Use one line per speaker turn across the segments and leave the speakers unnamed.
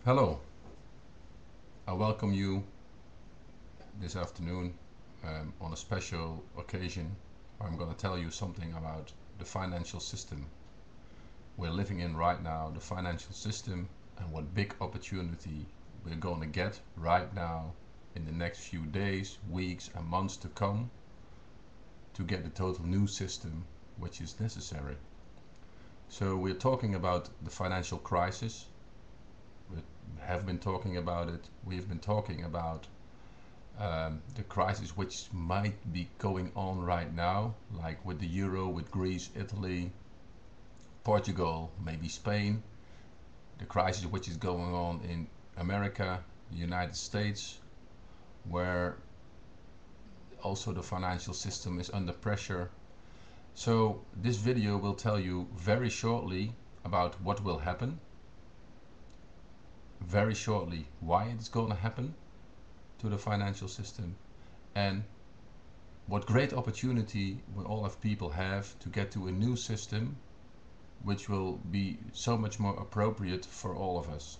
Hello, I welcome you this afternoon on a special occasion where I'm going to tell you something about the financial system we're living in right now, the financial system, and what big opportunity we're going to get right now in the next few days, weeks, and months to come to get the total new system which is necessary. So, we're talking about the financial crisis. We have been talking about it. We've been talking about the crisis which might be going on right now, like with the euro, with Greece, Italy, Portugal, maybe Spain, the crisis which is going on in America, the United States, where also the financial system is under pressure. So this video will tell you very shortly about what will happen, very shortly why it's going to happen to the financial system, and what great opportunity we all of people have to get to a new system which will be so much more appropriate for all of us.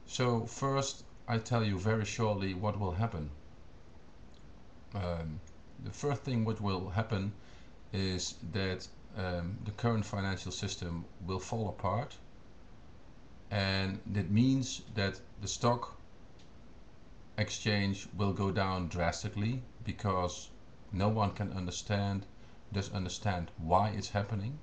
So first I tell you very shortly what will happen. The first thing what will happen is that the current financial system will fall apart, and that means that the stock exchange will go down drastically because no one can understand why it's happening,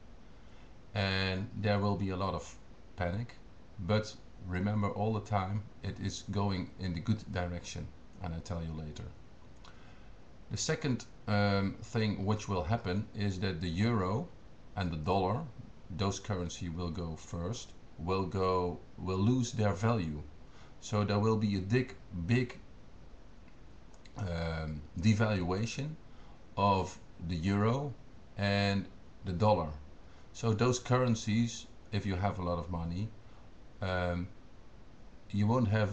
and there will be a lot of panic. But remember all the time, it is going in the good direction, and I'll tell you later. The second thing which will happen is that the euro and the dollar, those currency will go first, will lose their value. So there will be a big devaluation of the euro and the dollar. So those currencies, if you have a lot of money, you won't have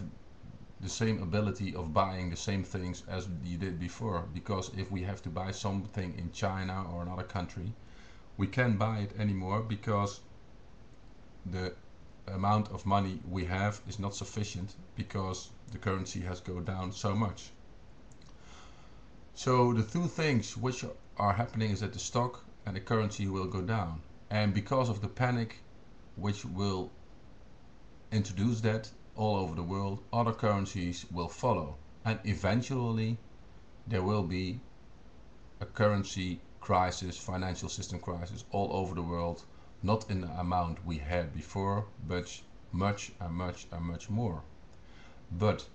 the same ability of buying the same things as you did before, because if we have to buy something in China or another country, we can't buy it anymore because the amount of money we have is not sufficient because the currency has gone down so much. So the two things which are happening is that the stock and the currency will go down, and because of the panic which will introduce that all over the world, other currencies will follow, and eventually there will be a currency crisis, financial system crisis all over the world, not in the amount we had before, but much and much and much more. But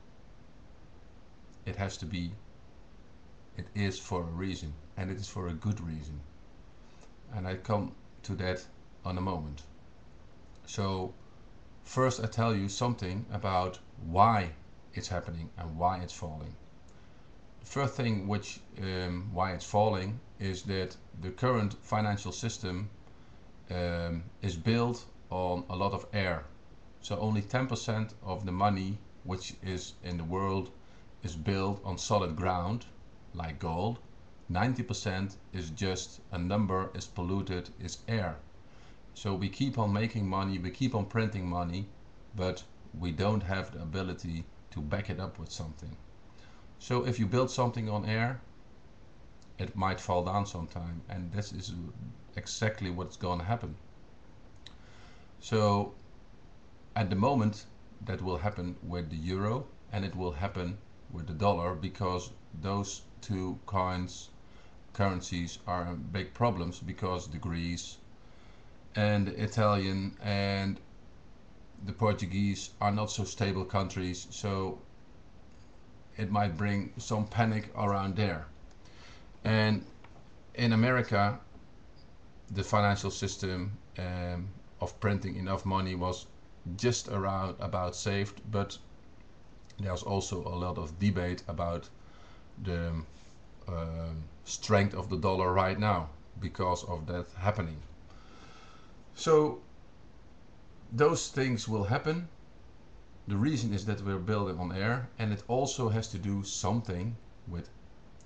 it has to be, it is for a reason, and it is for a good reason, and I come to that in a moment. So first I tell you something about why it's happening and why it's falling. The first thing which why it's falling is that the current financial system is built on a lot of air. So only 10% of the money which is in the world is built on solid ground like gold. 90% is just a number, is polluted, is air. So we keep on making money, we keep on printing money, but we don't have the ability to back it up with something. So if you build something on air, it might fall down sometime, and this is exactly what's going to happen. So at the moment that will happen with the euro, and it will happen with the dollar, because those two currencies are big problems, because the Greece and the Italian and the Portuguese are not so stable countries, so it might bring some panic around there. And in America, the financial system of printing enough money was just around about saved, but there's also a lot of debate about the strength of the dollar right now because of that happening. So those things will happen. The reason is that we're building on air, and it also has to do something with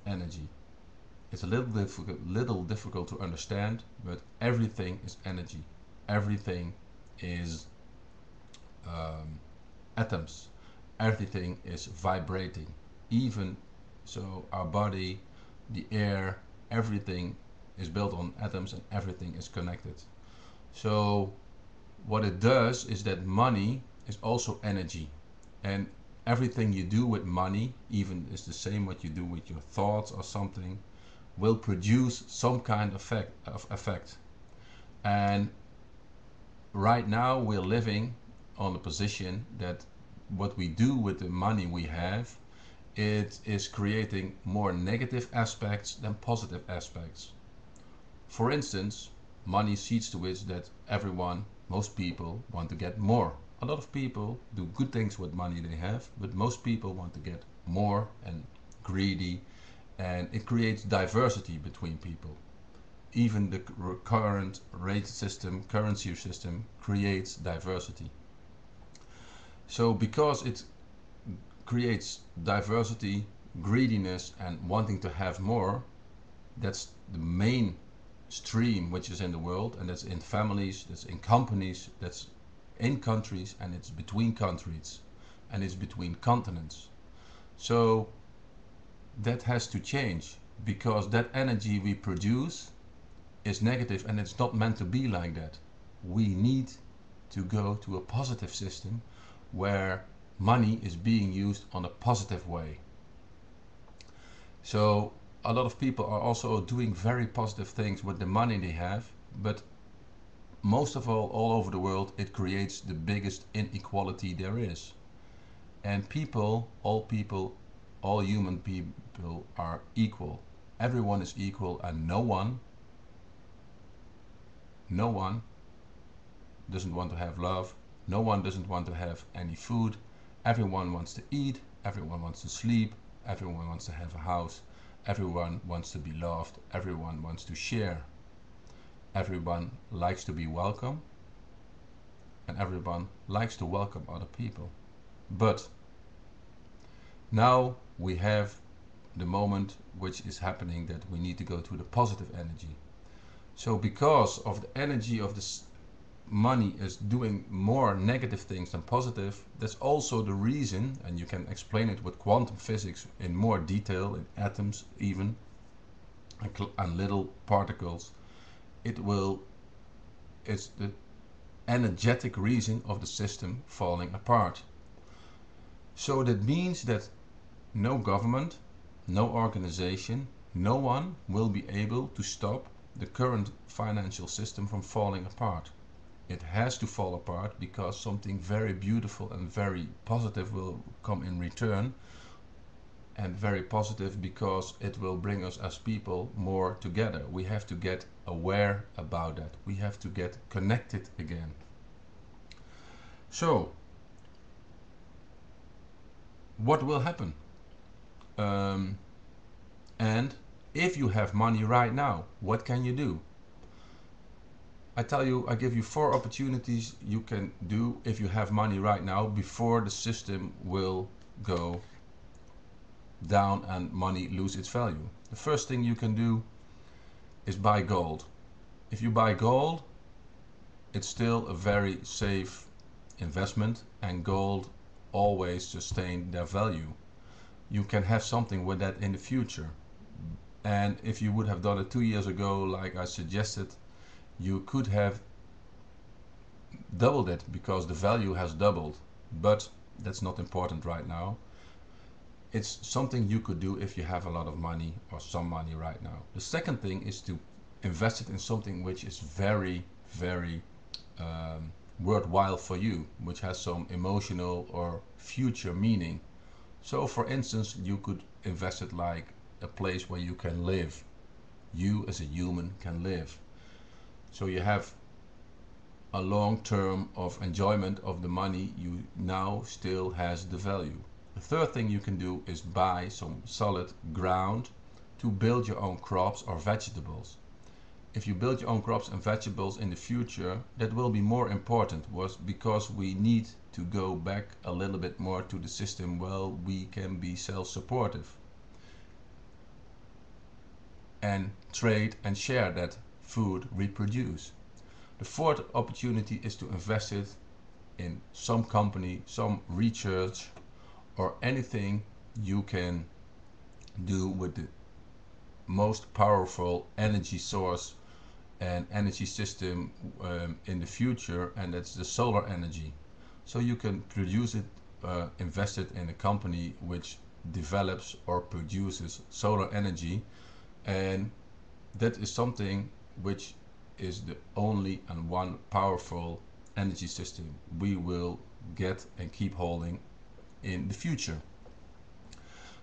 energy. It's a little difficult to understand, but everything is energy. Everything is atoms. Everything is vibrating. Even so, our body, the air, everything is built on atoms and everything is connected. So what it does is that money is also energy, and everything you do with money, even is the same what you do with your thoughts or something, will produce some kind of effect. And right now we're living on the position that what we do with the money we have, it is creating more negative aspects than positive aspects. For instance, money sees to it that everyone, most people, want to get more. A lot of people do good things with money they have, but most people want to get more and greedy, and it creates diversity between people. Even the current rate system, currency system, creates diversity. So because it creates diversity, greediness, and wanting to have more, that's the main stream which is in the world, and that's in families, that's in companies, that's in countries, and it's between countries, and it's between continents. So that has to change, because that energy we produce is negative, and it's not meant to be like that. We need to go to a positive system where money is being used on a positive way. So a lot of people are also doing very positive things with the money they have, but most of all over the world, it creates the biggest inequality there is. And people, all human people are equal. Everyone is equal, and no one doesn't want to have love. No one doesn't want to have any food. Everyone wants to eat. Everyone wants to sleep. Everyone wants to have a house. Everyone wants to be loved. Everyone wants to share. Everyone likes to be welcome. And everyone likes to welcome other people. But now we have the moment which is happening, that we need to go to the positive energy. So because of the energy of this money is doing more negative things than positive, that's also the reason, and you can explain it with quantum physics in more detail, in atoms even, and little particles. It's the energetic reason of the system falling apart. So that means that no government, no organization, no one will be able to stop the current financial system from falling apart. It has to fall apart because something very beautiful and very positive will come in return. And very positive because it will bring us as people more together. We have to get aware about that. We have to get connected again. So, what will happen? And if you have money right now, what can you do? I give you 4 opportunities you can do if you have money right now before the system will go down and money lose its value. The first thing you can do is buy gold. If you buy gold, it's still a very safe investment, and gold always sustains their value. You can have something with that in the future. And if you would have done it 2 years ago, like I suggested, you could have doubled it because the value has doubled. But that's not important right now. It's something you could do if you have a lot of money or some money right now. The second thing is to invest it in something which is very, very worthwhile for you, which has some emotional or future meaning. So for instance, you could invest it like a place where you can live. You as a human can live. So you have a long term of enjoyment of the money you now still has the value. The third thing you can do is buy some solid ground to build your own crops or vegetables. If you build your own crops and vegetables in the future, that will be more important, because we need to go back a little bit more to the system where we can be self-supportive and trade and share that food we produce. The fourth opportunity is to invest it in some company, some research, or anything you can do with the most powerful energy source and energy system in the future, and that's the solar energy. So you can produce it, invest it in a company which develops or produces solar energy, and that is something which is the only and one powerful energy system we will get and keep holding in the future.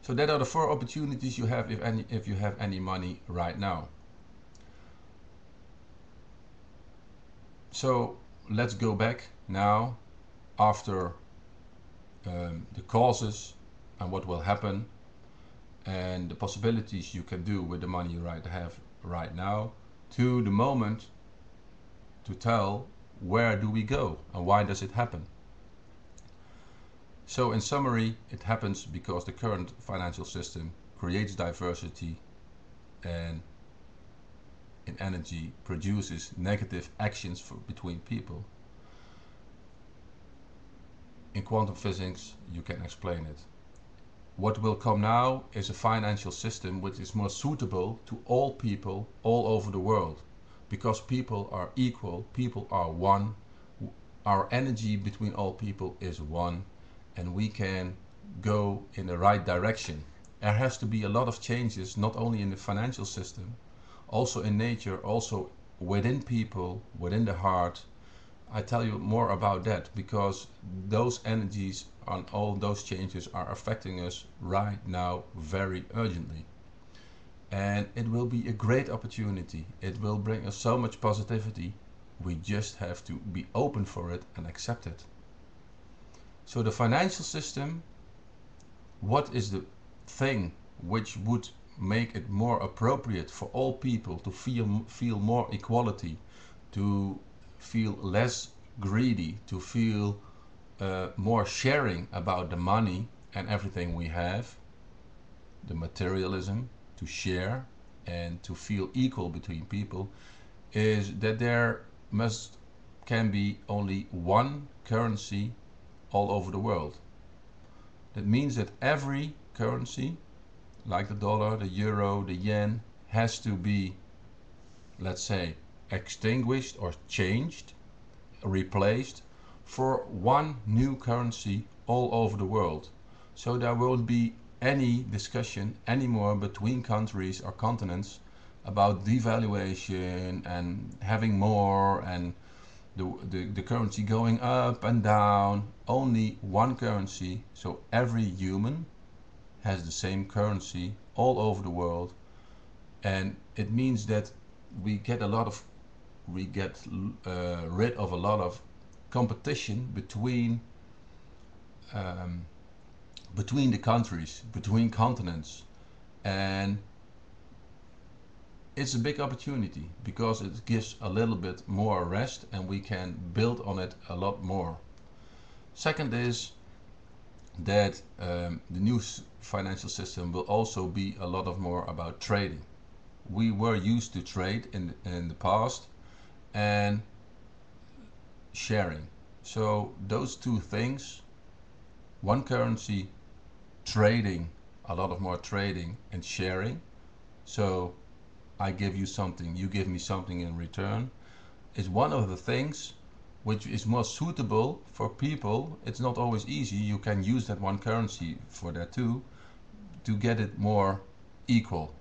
So that are the 4 opportunities you have if you have any money right now. So let's go back now after the causes and what will happen and the possibilities you can do with the money you have right now, to the moment to tell where do we go and why does it happen. So in summary, it happens because the current financial system creates diversity and in energy produces negative actions between people. In quantum physics you can explain it. What will come now is a financial system which is more suitable to all people all over the world, because people are equal, people are one, our energy between all people is one, and we can go in the right direction. There has to be a lot of changes, not only in the financial system, also in nature, also within people, within the heart. I tell you more about that because those energies and all those changes are affecting us right now very urgently. And it will be a great opportunity. It will bring us so much positivity. We just have to be open for it and accept it. So the financial system, what is the thing which would make it more appropriate for all people to feel more equality, to feel less greedy, to feel more sharing about the money and everything we have, the materialism, to share and to feel equal between people, is that there can be only one currency all over the world. That means that every currency, like the dollar, the euro, the yen, has to be, let's say, extinguished or changed, replaced for one new currency all over the world. So there won't be any discussion anymore between countries or continents about devaluation and having more and the currency going up and down. Only one currency, so every human has the same currency all over the world, and it means that we get rid of a lot of competition between the countries, between continents, and it's a big opportunity because it gives a little bit more rest and we can build on it a lot more. Second is that the new financial system will also be a lot of more about trading. We were used to trade in the past and sharing. So those two things, one currency, trading, a lot of more trading and sharing. So I give you something, you give me something in return, is one of the things which is more suitable for people. It's not always easy. You can use that one currency for that too, to get it more equal,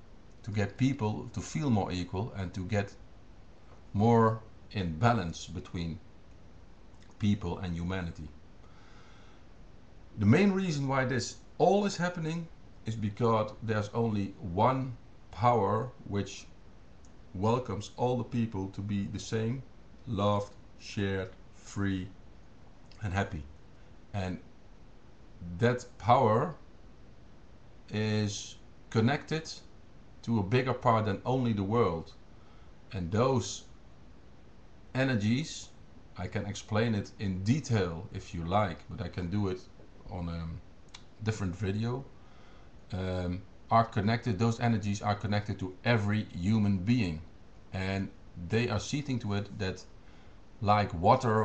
to get people to feel more equal and to get more in balance between people and humanity. The main reason why this all is happening is because there's only one power which welcomes all the people to be the same, loved, shared, free and happy. And that power is connected to a bigger part than only the world. And those energies, I can explain it in detail if you like, but I can do it on a different video, are connected, those energies are connected to every human being, and they are seeing to it that, like water